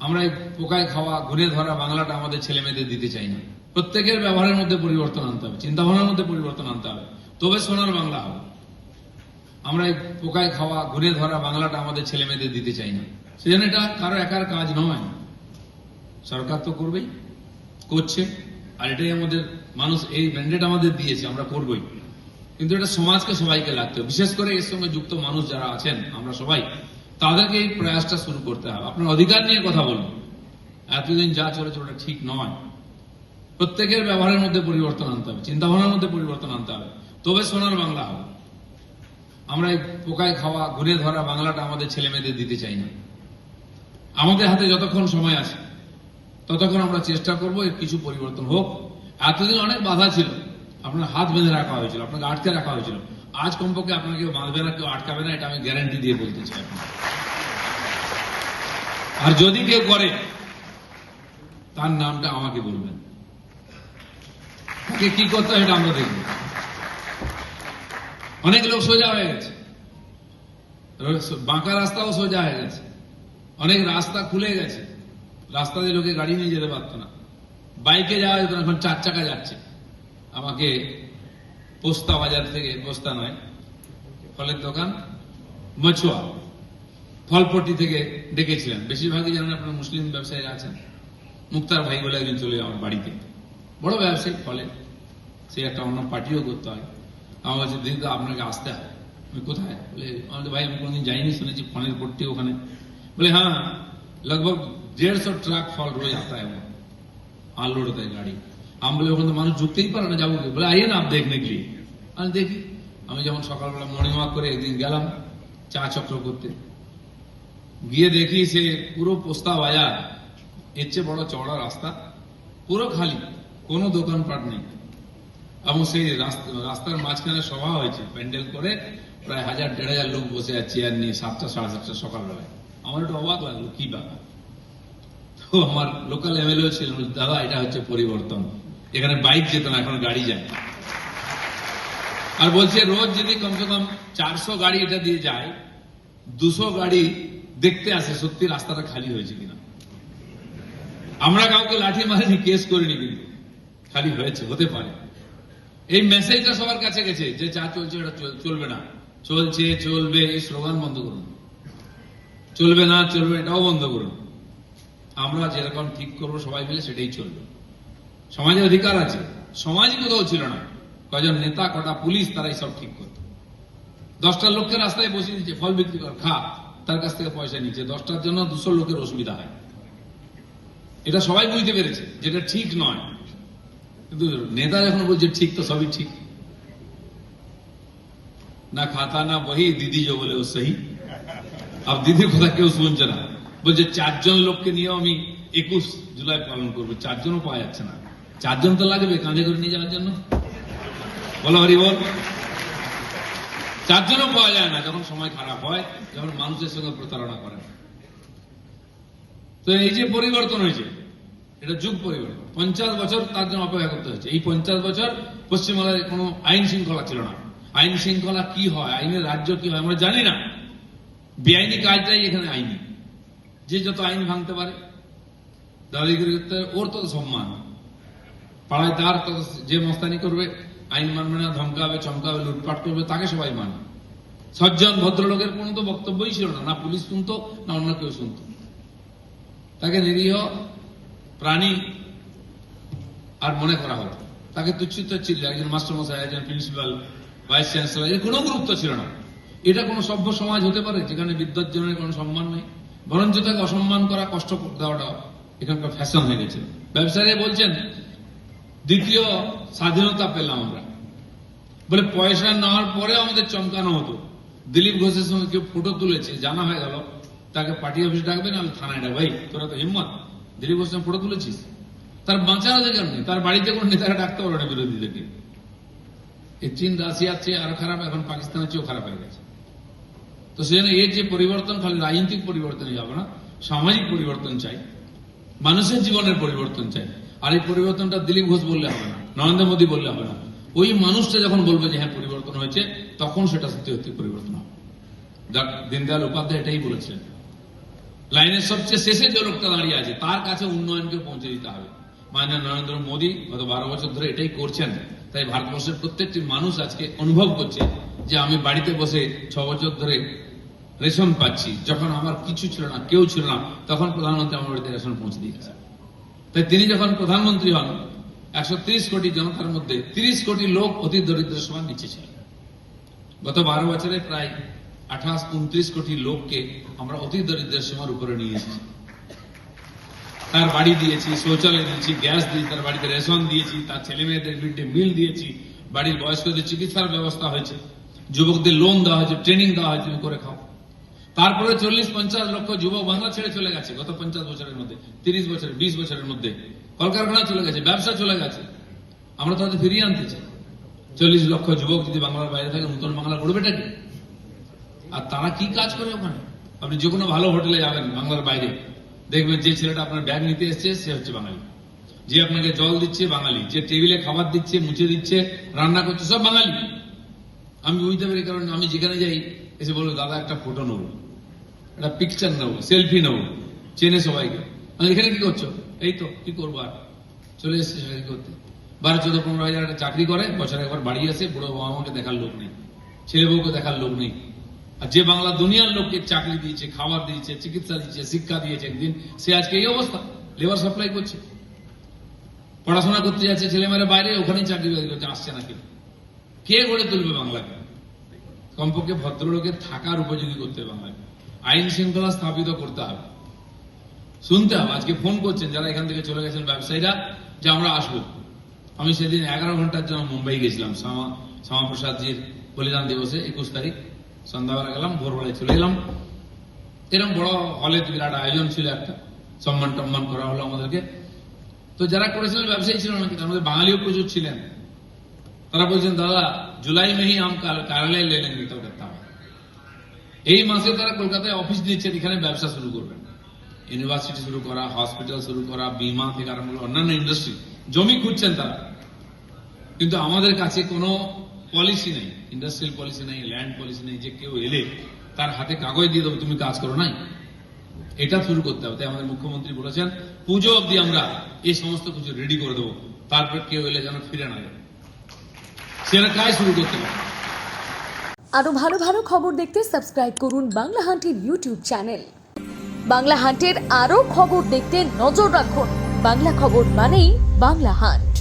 আমরা এই পোকায় খাওয়া ঘুরে ধরা বাংলাটা আমাদের ছেলে মেয়েদের দিতে চাই না। প্রত্যেকের ব্যবহারের মধ্যে পরিবর্তন আনতে হবে, চিন্তাভাবনার মধ্যে পরিবর্তন আনতে হবে, তবে সোনার বাংলা হবে। আমরা এই পোকায় খাওয়া ঘুরে ধরা বাংলাটা আমাদের ছেলে মেয়েদের দিতে চাই না। সেজন্য এটা কারো একার কাজ নয়, সরকার তো করবেই, করছে, আর এটাই আমাদের মানুষ এই ম্যান্ডেট আমাদের দিয়েছে, আমরা করবই। কিন্তু এটা সমাজকে সবাইকে লাগতে হবে, বিশেষ করে এর সঙ্গে যুক্ত মানুষ যারা আছেন আমরা সবাই, তাদেরকে এই প্রয়াসটা শুরু করতে হবে। আপনার অধিকার নিয়ে কথা বলুন, এতদিন যা চলেছে ওটা ঠিক নয়। প্রত্যেকের ব্যবহারের মধ্যে পরিবর্তন আনতে হবে, চিন্তাভাবনার মধ্যে পরিবর্তন আনতে হবে, তবে সোনার বাংলা হবে। আমরা এই পোকায় খাওয়া ঘুরে ধরা বাংলাটা আমাদের ছেলে মেয়েদের দিতে চাই না। আমাদের হাতে যতক্ষণ সময় আছে ততক্ষণ আমরা চেষ্টা করব এর কিছু পরিবর্তন হোক। এতদিন অনেক বাধা ছিল, আপনার হাত বেঁধে রাখা হয়েছিল, আপনাকে আটকে রাখা হয়েছিল। আজ কমপক্ষে আপনাকে কেউ বাঁধবে না, কেউ আটকাবে না, এটা আমি গ্যারান্টি দিয়ে বলতে চাই। আর যদি কেউ করে তার নামটা আমাকে বলবেন, তাকে কি করতে হয় এটা আমরা দেখব। অনেক লোক সোজা হয়ে গেছে, বাঁকা রাস্তাও সোজা হয়ে গেছে, অনেক রাস্তা খুলে গেছে, রাস্তা দিয়ে লোকে গাড়ি নিয়ে যেতে পারত না, বাইকে যাওয়া যেত না, এখন 4 চাকা যাচ্ছে। আমাকে পোস্তা বাজার থেকে, পোস্তা নয় ফলের দোকান মছুয়া ফলপট্টি থেকে ডেকেছিলেন, বেশিরভাগই জানেন আপনার মুসলিম ব্যবসায়ী আছেন। মুক্তার ভাই বলে একজন চলে আমার বাড়িতে, বড় ব্যবসায়ী ফলে, সে একটা অন্য পার্টিও করতে হয়। আমার বলছে দিদি আপনাকে আসতে হয়। আমি কোথায়? বলে আমাদের ভাই আমি কোনদিন যাইনি, শুনেছি ফলের পট্টি ওখানে। बोले हाँ लगभग 150 ट्रक फल रोज आता है, वो अनलोड होता है गाड़ी। हम बोले ওখানে মানুষ ঢুকতেই পারে না, যাবো? বলে आइए ना आप देखने के लिए। আমি দেখি, আমি যেমন সকালবেলা মর্নিং ওয়াক করে একদিন গেলাম চা চক্র করতে, গিয়ে দেখি সে পুরো পোস্তা বাজার, এর চেয়ে বড় চওড়া রাস্তা, পুরো খালি, কোনো দোকানপাট নেই। এবং সেই রাস্তার মাঝখানে সভা হয়েছে প্যান্ডেল করে, প্রায় 1000-1500 লোক বসে আছে চেয়ার নিয়ে, 7টা 7:30 সকালবেলায়। আমার একটু অবাক লাগলো, কি ব্যাপার। তো আমার লোকাল এমএলএ ছিল, দাদা এটা হচ্ছে পরিবর্তন, এখানে বাইক যেত না, এখন গাড়ি যায়। আর বলছে রোজ যদি কমসে কম 400 গাড়ি এটা দিয়ে যায়, 200 গাড়ি দেখতে আসে সত্যি রাস্তাটা খালি হয়েছে কিনা। আমরা কাউকে লাঠি মারিনি, কেস করিনি, কিন্তু খালি হয়েছে, হতে পারে। এই মেসেজটা সবার কাছে গেছে যে যা চলছে এটা চলবে না, চলছে চলবে এই স্লোগান বন্ধ করুন, চলবে না চলবে এটাও বন্ধ করুন। আমরা যেরকম ঠিক করবো সবাই মিলে সেটাই চলবে। সমাজে অধিকার আছে, সমাজই কোথাও ছিল না, কয়জন নেতা কটা পুলিশ তারাই সব ঠিক করত। 10টা লোককে রাস্তায় বসিয়ে দিচ্ছে, ফল বিক্রি কর, খা, তার কাছ থেকে পয়সা নিচ্ছে, 10টার জন্য 200 লোকের অসুবিধা হয়। এটা সবাই বুঝতে পেরেছে যেটা ঠিক নয়, কিন্তু নেতা যখন বলছে ঠিক, তো সবই ঠিক। না খাতা না বহি, দিদি যে বলে ও সহি। আর দিদির কথা কেউ শুনছে না, বলছে 4 জন লোককে নিয়েও আমি 21 জুলাই পালন করবো, 4 জনও পাওয়া যাচ্ছে না। 4 জন তো লাগবে কাঁধে করে নিয়ে যাওয়ার জন্য, বলো হরি বল। 4 জনও পাওয়া যায় না যখন সময় খারাপ হয়, যখন মানুষের সঙ্গে প্রতারণা করে। তো এই যে পরিবর্তন হয়েছে, এটা যুগ পরিবর্তন। 50 বছর তার জন্য অপেক্ষা করতে হয়েছে। এই 50 বছর পশ্চিমবাংলায় কোনো আইন শৃঙ্খলা ছিল না। আইন শৃঙ্খলা কি হয়, আইনের রাজ্য কি হয় আমরা জানি না। বেআইনি কাজটাই এখানে আইনি, যে যত আইন ভাঙতে পারে, দাদাগিরি করতে, ওর তো সম্মান। পাড়ায় তার যে মস্তানি করবে, আইন মানবে না, ধমকাবে, চমকাবে, লুটপাট করবে, তাকে সবাই মানে। সজ্জন ভদ্রলোকের কোনো তো বক্তব্যই ছিল না, না পুলিশ শুনতো না অন্য কেউ শুনতো। তাকে নিরীহ প্রাণী আর মনে করা হতো, তাকে তুচ্ছিত ছিল। একজন মাস্টারমশাই, একজন প্রিন্সিপাল, ভাইস চ্যান্সেলর, এর কোনো গুরুত্ব ছিল না। এটা কোনো সভ্য সমাজ হতে পারে যেখানে বিদ্বজ্জনের কোনো সম্মান নেই? বরঞ্চ তাকে অসম্মান করা, কষ্ট দেওয়াটা এখানকার ফ্যাশন হয়ে গেছে। ব্যবসায়ীরা বলছেন দ্বিতীয় স্বাধীনতা পেলাম আমরা, বলে পয়সা নেওয়ার পরে আমাদের চমকানো হতো। দিলীপ ঘোষের সঙ্গে কেউ ফটো তুলেছে, জানা হয়ে গেল, তাকে পার্টি অফিস ডাকবে না থানায় ডাকবে, ভাই তোরা তো হিম্মত, দিলীপ ঘোষের ফটো তুলেছিস, তার বাঁচার অধিকার নেই। তার বাড়িতে কোনো নেতারা ডাকতে পারবে না বিরোধীদেরকে। এই চীন রাশিয়ার চেয়ে আরো খারাপ, এখন পাকিস্তানের চেয়েও খারাপ হয়ে গেছে। তো সেজন্য এর যে পরিবর্তন খালি রাজনৈতিক পরিবর্তনে যাবে না, সামাজিক পরিবর্তন চাই, মানুষের জীবনের পরিবর্তন চাই। আর এই পরিবর্তনটা দিলীপ ঘোষ বললে হবে না, নরেন্দ্র মোদী বললে হবে না। ওই মানুষটা যখন বলবে যে হ্যাঁ পরিবর্তন হয়েছে, তখন সেটা সত্যি সত্যি পরিবর্তন হবে। দীনদয়াল উপাধ্যায় এটাই বলেছিলেন। লাইনের সবচেয়ে শেষে যে লোকটা দাঁড়িয়ে আছে তার কাছে উন্নয়নকে পৌঁছে দিতে হবে। মাননীয় নরেন্দ্র মোদী গত 12 বছর ধরে এটাই করছেন। তাই ভারতবর্ষের প্রত্যেকটি মানুষ আজকে অনুভব করছে যে আমি বাড়িতে বসে 6 বছর ধরে রেশন পাচ্ছি। যখন আমার কিছু ছিল না, কেউ ছিল না, তখন প্রধানমন্ত্রী আমার বাড়িতে রেশন পৌঁছে দিয়েছে। তাই তিনি যখন প্রধানমন্ত্রী হন 130 কোটি জনতার মধ্যে 30 কোটি লোক অতি দরিদ্র সীমার নিচে ছিল। গত 12 বছরে প্রায় 28-29 কোটি লোককে আমরা অতি দরিদ্র সীমার উপরে নিয়ে এসেছি। তার বাড়ি দিয়েছি, শৌচালয় দিয়েছি, গ্যাস দিয়েছি, তার বাড়িতে রেশন দিয়েছি, তার ছেলে মেয়েদের মিড ডে মিল দিয়েছি, বাড়ির বয়স্কদের চিকিৎসার ব্যবস্থা হয়েছে, যুবকদের লোন দেওয়া হয়েছে, ট্রেনিং দেওয়া হয়েছে, তুমি করে খাও। তারপরে 40-50 লক্ষ যুবক বাংলা ছেড়ে চলে গেছে গত 50 বছরের মধ্যে, 30 বছর, 20 বছরের মধ্যে। কলকারখানা চলে গেছে, ব্যবসা চলে গেছে, আমরা তাদের ফিরিয়ে আনতে চাই। 40 লক্ষ যুবক যদি বাংলার বাইরে থাকে, নতুন বাংলা গড়বেটা কি? আর তারা কি কাজ করে ওখানে? আপনি যে কোনো ভালো হোটেলে যাবেন বাংলার বাইরে, দেখবেন যে ছেলেটা আপনার ব্যাগ নিতে এসছে সে হচ্ছে বাঙালি, যে আপনাকে জল দিচ্ছে বাঙালি, যে টেবিলে খাবার দিচ্ছে, মুছে দিচ্ছে, রান্না করছে, সব বাঙালি। আমি বুঝতে পারি, কারণ আমি যেখানে যাই এসে বলবো দাদা একটা ফটো নেবো, একটা পিকচার নেবো, সেলফি নেবো, চেনে সবাইকে। আমি এখানে কি করছো? এই তো কি করবো, আর চলে এসছে চাকরি করতে। 12-14-15 হাজার একটা চাকরি করে, বছরে একবার বাড়ি আসে, বুড়ো বাবা মাকে দেখার লোক নেই, ছেলে বউকে দেখার লোক নেই। আর যে বাংলা দুনিয়ার লোককে চাকরি দিয়েছে, খাবার দিয়েছে, চিকিৎসা দিয়েছে, শিক্ষা দিয়েছে, একদিন সে আজকে এই অবস্থা, লেবার সাপ্লাই করছে, পড়াশোনা করতে যাচ্ছে ছেলেমেয়েরা বাইরে, ওখানেই চাকরি বাকরি করছে, আসছে না কেউ। কে গড়ে তুলবে বাংলাকে? কমপক্ষে ভদ্রলোকের থাকার উপযোগী করতে হবে বাংলাকে, আইন শৃঙ্খলা স্থাপিত করতে হবে, শুনতে হবে। আজকে ফোন করছেন যারা এখান থেকে চলে গেছেন ব্যবসায়ীরা যে আমরা আসবো। আমি সেদিন 11 ঘন্টার জন্য মুম্বাই গেছিলাম, শ্যামাপ্রসাদজির বলিদান দিবসে 21 তারিখ সন্ধ্যাবেলা গেলাম, ভোরবেলায় চলে এলাম। এরকম বড় হলে বিরাট আয়োজন ছিল, একটা সম্মান টম্মান করা হলো আমাদেরকে। তো যারা করেছিলেন ব্যবসায়ী ছিল না, কিন্তু আমাদের বাঙালিও প্রচুর ছিলেন। তারা বলছেন দাদা জুলাই মেহি আম কার্যালয় লে লেঙ্গে কলকাতা, এই মাসে তারা কলকাতায় অফিস দিচ্ছেন, এখানে ব্যবসা শুরু করবেন, ইউনিভার্সিটি শুরু করা, হসপিটাল শুরু করা, বিমা থেকে আরম্ভ করে অন্যান্য ইন্ডাস্ট্রি, জমি খুঁজছেন তারা। কিন্তু আমাদের কাছে কোনো পলিসি নেই, ইন্ডাস্ট্রিয়াল পলিসি নেই, ল্যান্ড পলিসি নেই, যে কেউ এলে তার হাতে কাগজ দিয়ে দেবো তুমি কাজ করো, নাই। এটা শুরু করতে হবে। তাই আমাদের মুখ্যমন্ত্রী বলেছেন পুজো অবধি আমরা এই সমস্ত কিছু রেডি করে দেবো, তারপর কেউ এলে যেন ফিরে না যায়, সেটা কাজ শুরু করতে হবে। আরো ভালো ভালো খবর দেখতে সাবস্ক্রাইব করুন বাংলা হান্টের ইউটিউব চ্যানেল। বাংলা হান্টের আরো খবর দেখতে নজর রাখুন। বাংলা খবর মানেই বাংলা হান্ট।